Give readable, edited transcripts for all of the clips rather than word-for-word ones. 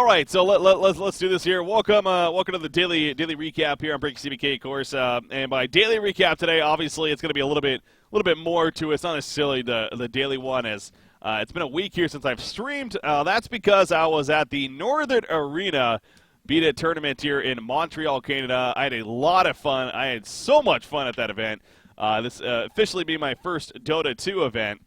All right, so let's do this here. Welcome to the daily recap here on BreakyCPK, of course. And by daily recap today, obviously it's going to be a little bit more to it. It's not necessarily the daily one, as it's been a week here since I've streamed. That's because I was at the Northern Arena Beat It tournament here in Montreal, Canada. I had a lot of fun. I had so much fun at that event. This officially being my first Dota 2 event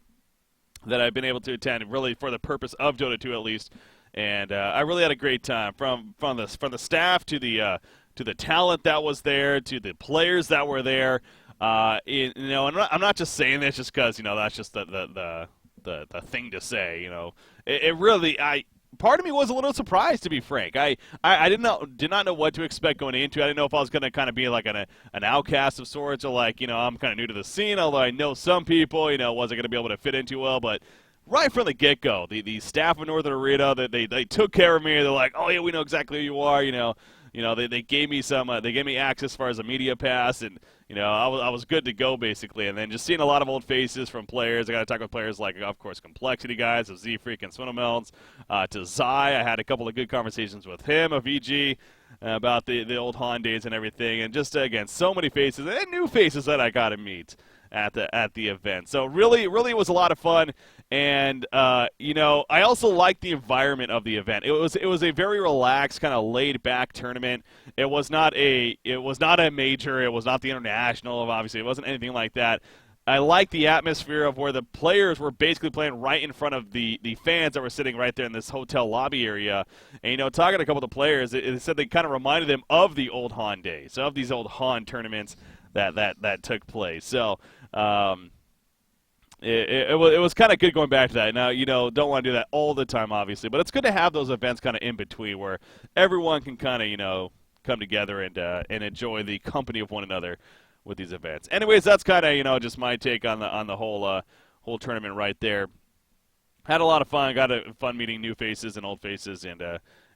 that I've been able to attend, really for the purpose of Dota 2 at least. And I really had a great time from the staff to the talent that was there to the players that were there. And I'm not just saying this just because that's just the thing to say. It really part of me was a little surprised, to be frank. I did not know what to expect going into it. I didn't know if I was going to kind of be like an outcast of sorts, or like I'm kind of new to the scene. Although I know some people, wasn't going to be able to fit in too well, but. Right from the get-go, the staff of Northern Arena, they took care of me. They're like, oh yeah, we know exactly who you are. They gave me they gave me access as far as a media pass, and I was good to go basically. And then just seeing a lot of old faces from players. I got to talk with players like, of course, Complexity guys, of Z Freak and Swindlemelons, to Zai. I had a couple of good conversations with him, of EG, about the old Han days and everything, and just again, so many faces and new faces that I got to meet at the event. So really it was a lot of fun. And I also liked the environment of the event. It was a very relaxed, kind of laid back tournament. It was not a major. It was not the international. Obviously, it wasn't anything like that. I liked the atmosphere of where the players were basically playing right in front of the fans that were sitting right there in this hotel lobby area. And talking to a couple of the players, it said they kind of reminded them of the old Han days, of these old Han tournaments that took place. So. It was kind of good going back to that. Now, don't want to do that all the time, obviously, but it's good to have those events kind of in between where everyone can kind of, come together and enjoy the company of one another with these events. Anyways, that's kind of, just my take on the whole tournament right there. Had a lot of fun. Got fun meeting new faces and old faces and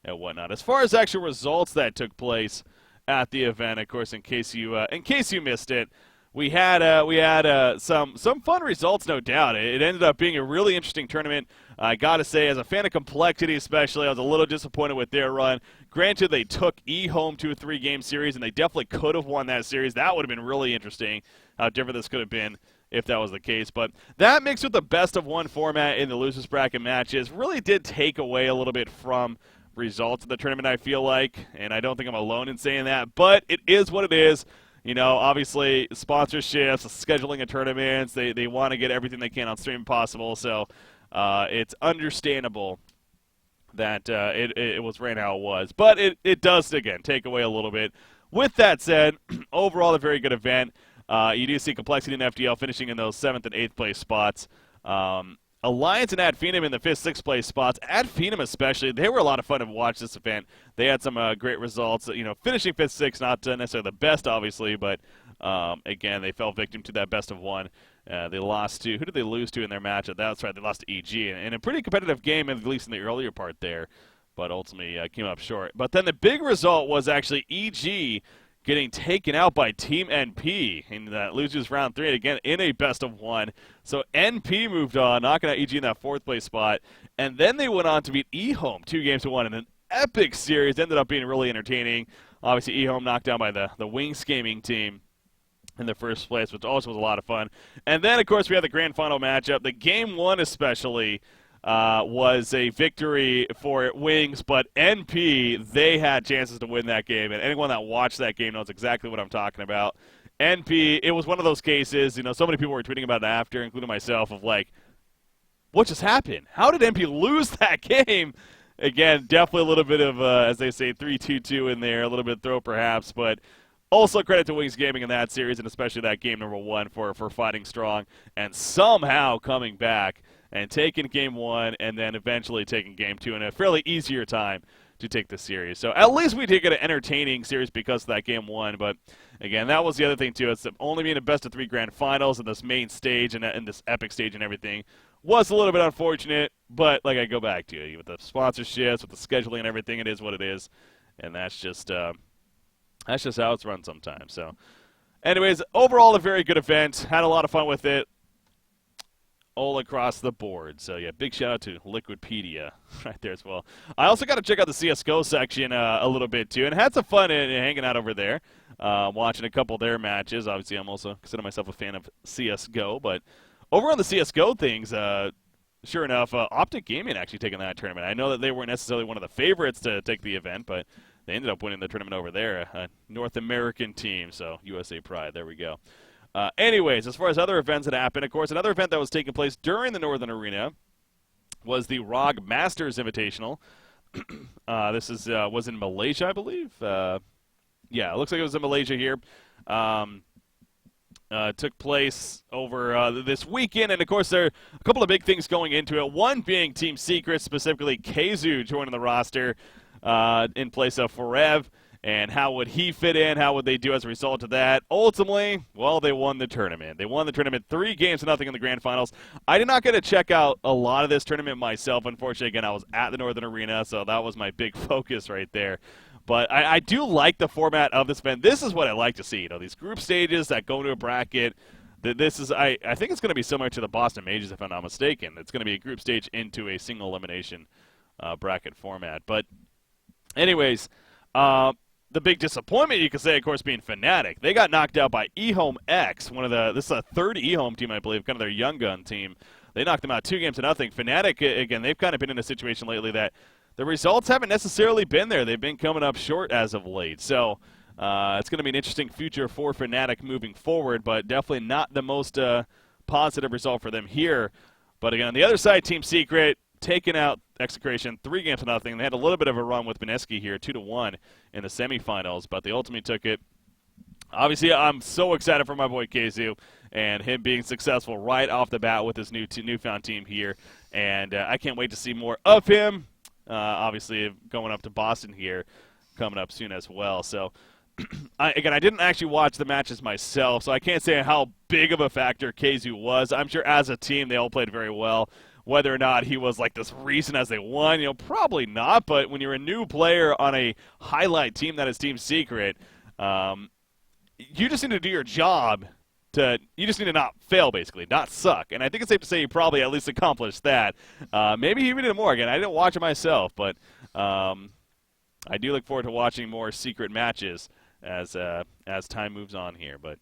whatnot. As far as actual results that took place at the event, of course, in case you missed it, We had some fun results, no doubt. It ended up being a really interesting tournament. I got to say, as a fan of Complexity especially, I was a little disappointed with their run. Granted, they took E home to a 3-game series, and they definitely could have won that series. That would have been really interesting, how different this could have been if that was the case. But that mixed with the best-of-1 format in the losers bracket matches really did take away a little bit from results of the tournament, I feel like. And I don't think I'm alone in saying that, but it is what it is. Obviously, sponsorships, scheduling of tournaments, they want to get everything they can on stream possible, so it's understandable that it was ran how it was. But it does, again, take away a little bit. With that said, overall, a very good event. You do see Complexity and FDL finishing in those 7th and 8th place spots. Alliance and Ad Phenom in the 5th, 6th place spots. Ad Phenom especially, they were a lot of fun to watch this event. They had some great results. Finishing 5th, 6th, not necessarily the best, obviously, but again, they fell victim to that best-of-1. They lost to, who did they lose to in their match? That's right, they lost to EG in a pretty competitive game, at least in the earlier part there, but ultimately came up short. But then the big result was actually EG getting taken out by Team NP in that losers round 3, again, in a best-of-1. So NP moved on, knocking out EG in that 4th place spot. And then they went on to beat eHome 2-1 in an epic series. Ended up being really entertaining. Obviously, eHome knocked down by the Wings Gaming team in the first place, which also was a lot of fun. And then, of course, we had the grand final matchup. The Game 1 especially was a victory for Wings, but NP, they had chances to win that game, and anyone that watched that game knows exactly what I'm talking about. NP, it was one of those cases, so many people were tweeting about it after, including myself, of like, what just happened? How did NP lose that game? Again, definitely a little bit of, as they say, 3-2-2 in there, a little bit of throw perhaps, but also credit to Wings Gaming in that series, and especially that game number 1 for fighting strong and somehow coming back and taking Game 1 and then eventually taking Game 2 in a fairly easier time to take the series. So at least we did get an entertaining series because of that Game 1. But, again, that was the other thing, too. It's only being a best-of-3 grand finals in this main stage and this epic stage and everything was a little bit unfortunate. But, like I go back to, with the sponsorships, with the scheduling and everything, it is what it is. And that's just how it's run sometimes. So, anyways, overall a very good event. Had a lot of fun with it. all across the board. So, yeah, big shout out to Liquidpedia right there as well. I also got to check out the CSGO section a little bit, too, and had some fun hanging out over there, watching a couple of their matches. Obviously, I'm also consider myself a fan of CSGO, but over on the CSGO things, sure enough, Optic Gaming actually taking that tournament. I know that they weren't necessarily one of the favorites to take the event, but they ended up winning the tournament over there, a North American team, so USA Pride, there we go. Anyways, as far as other events that happened, of course, another event that was taking place during the Northern Arena was the ROG Masters Invitational. This was in Malaysia, I believe. Yeah, it looks like it was in Malaysia here. Took place over this weekend, and of course there are a couple of big things going into it. One being Team Secret, specifically Keizu joining the roster in place of Forev. And how would he fit in? How would they do as a result of that? Ultimately, well, they won the tournament. They won the tournament 3-0 in the grand finals. I did not get to check out a lot of this tournament myself. Unfortunately, again, I was at the Northern Arena, so that was my big focus right there. But I do like the format of this event. This is what I like to see. You know, these group stages that go into a bracket. This is, I think it's going to be similar to the Boston Majors, if I'm not mistaken. It's going to be a group stage into a single elimination bracket format. But anyways, the big disappointment, you could say, of course, being Fnatic. They got knocked out by eHome X, this is a third eHome team, I believe, kind of their young gun team. They knocked them out 2-0. Fnatic, again, they've kind of been in a situation lately that the results haven't necessarily been there. They've been coming up short as of late. So it's going to be an interesting future for Fnatic moving forward, but definitely not the most positive result for them here. But again, on the other side, Team Secret taking out Execration 3-0. They had a little bit of a run with Mineski here, 2-1 in the semifinals, but they ultimately took it. Obviously, I'm so excited for my boy Keizu and him being successful right off the bat with his newfound team here, and I can't wait to see more of him. Obviously, going up to Boston here, coming up soon as well. So, I didn't actually watch the matches myself, so I can't say how big of a factor Keizu was. I'm sure as a team they all played very well. Whether or not he was like this reason as they won, probably not. But when you're a new player on a highlight team that is Team Secret, you just need to do your job. You just need to not fail, basically, not suck. And I think it's safe to say he probably at least accomplished that. Maybe he even did more. Again, I didn't watch it myself, but I do look forward to watching more Secret matches as time moves on here. But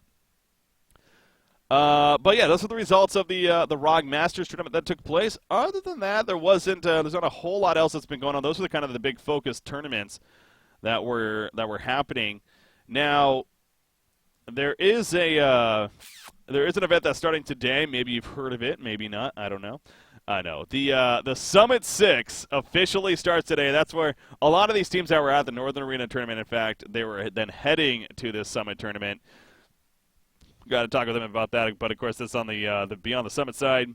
yeah, those are the results of the ROG Masters tournament that took place. Other than that, there's not a whole lot else that's been going on. Those are kind of the big focus tournaments that were happening. Now, there is an event that's starting today. Maybe you've heard of it, maybe not. I don't know. I know the Summit 6 officially starts today. That's where a lot of these teams that were at the Northern Arena tournament, in fact, they were then heading to this Summit tournament. Got to talk with them about that, but of course that's on the Beyond the Summit side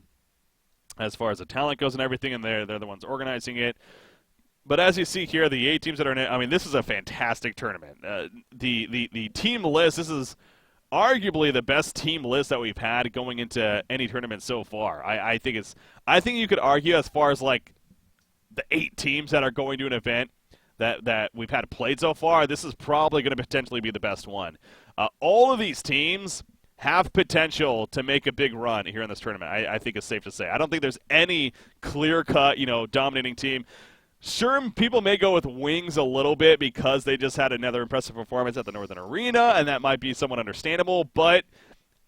as far as the talent goes and everything, and they're the ones organizing it. But as you see here, the 8 teams that are in it, I mean, this is a fantastic tournament. The team list, this is arguably the best team list that we've had going into any tournament so far. I think you could argue as far as like the 8 teams that are going to an event that we've had played so far, this is probably going to potentially be the best one. All of these teams have potential to make a big run here in this tournament. I think it's safe to say. I don't think there's any clear-cut, dominating team. Sure, people may go with Wings a little bit because they just had another impressive performance at the Northern Arena, and that might be somewhat understandable, but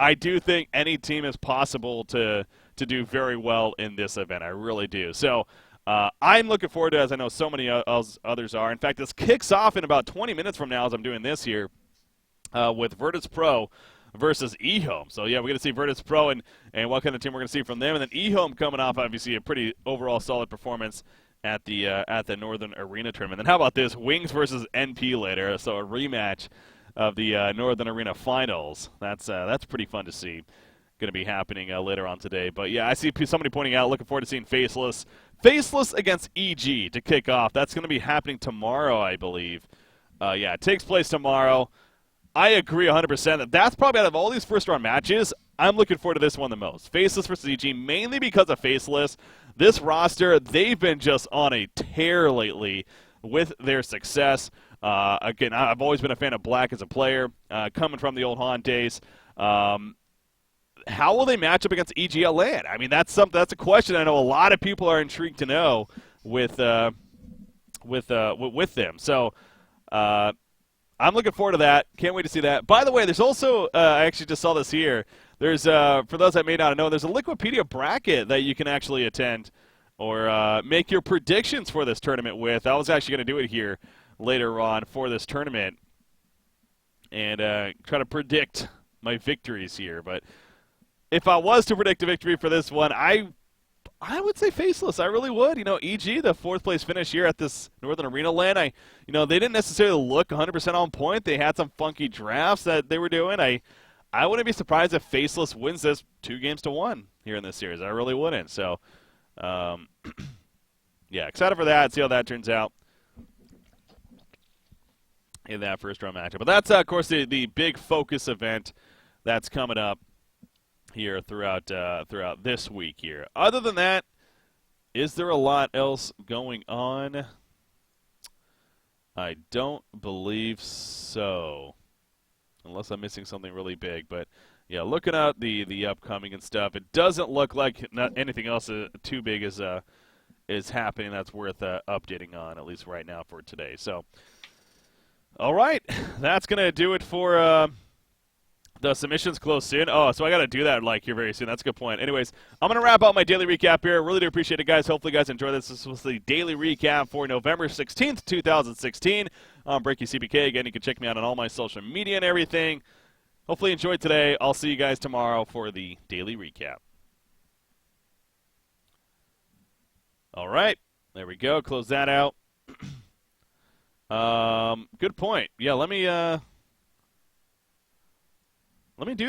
I do think any team is possible to do very well in this event. I really do. So I'm looking forward to it, as I know so many others are. In fact, this kicks off in about 20 minutes from now as I'm doing this here with Virtus Pro versus eHome. So, yeah, we're going to see Virtus Pro and what kind of team we're going to see from them. And then eHome coming off, obviously, a pretty overall solid performance at the Northern Arena tournament. Then how about this? Wings versus NP later. So a rematch of the Northern Arena finals. That's pretty fun to see. Going to be happening later on today. But, yeah, I see somebody pointing out, looking forward to seeing Faceless. Faceless against EG to kick off. That's going to be happening tomorrow, I believe. Yeah, it takes place tomorrow. I agree 100% that's probably out of all these first-round matches, I'm looking forward to this one the most. Faceless versus EG, mainly because of Faceless. This roster, they've been just on a tear lately with their success. Again, I've always been a fan of Black as a player, coming from the old Han days. how will they match up against EG Land? I mean, that's a question I know a lot of people are intrigued to know with them. So I'm looking forward to that. Can't wait to see that. By the way, there's also I actually just saw this here. There's for those that may not know, there's a Liquipedia bracket that you can actually attend or make your predictions for this tournament with. I was actually going to do it here later on for this tournament and try to predict my victories here. But if I was to predict a victory for this one, I would say Faceless. I really would. You know, EG, the fourth place finish here at this Northern Arena Land, they didn't necessarily look 100% on point. They had some funky drafts that they were doing. I wouldn't be surprised if Faceless wins this 2-1 here in this series. I really wouldn't. So, yeah, excited for that. See how that turns out in that first round matchup. But that's, of course, the big focus event that's coming up here throughout this week here. Other than that, is there a lot else going on? I don't believe so, unless I'm missing something really big. But yeah, looking at the upcoming and stuff, it doesn't look like anything else too big is happening that's worth updating on, at least right now for today. So, all right, that's gonna do it for. The submissions close soon. Oh, so I got to do that here very soon. That's a good point. Anyways, I'm going to wrap up my daily recap here. Really do appreciate it, guys. Hopefully you guys enjoyed this. This was the daily recap for November 16th, 2016 on BreakyCPK. Again, you can check me out on all my social media and everything. Hopefully you enjoyed today. I'll see you guys tomorrow for the daily recap. All right. There we go. Close that out. Good point. Yeah, let me do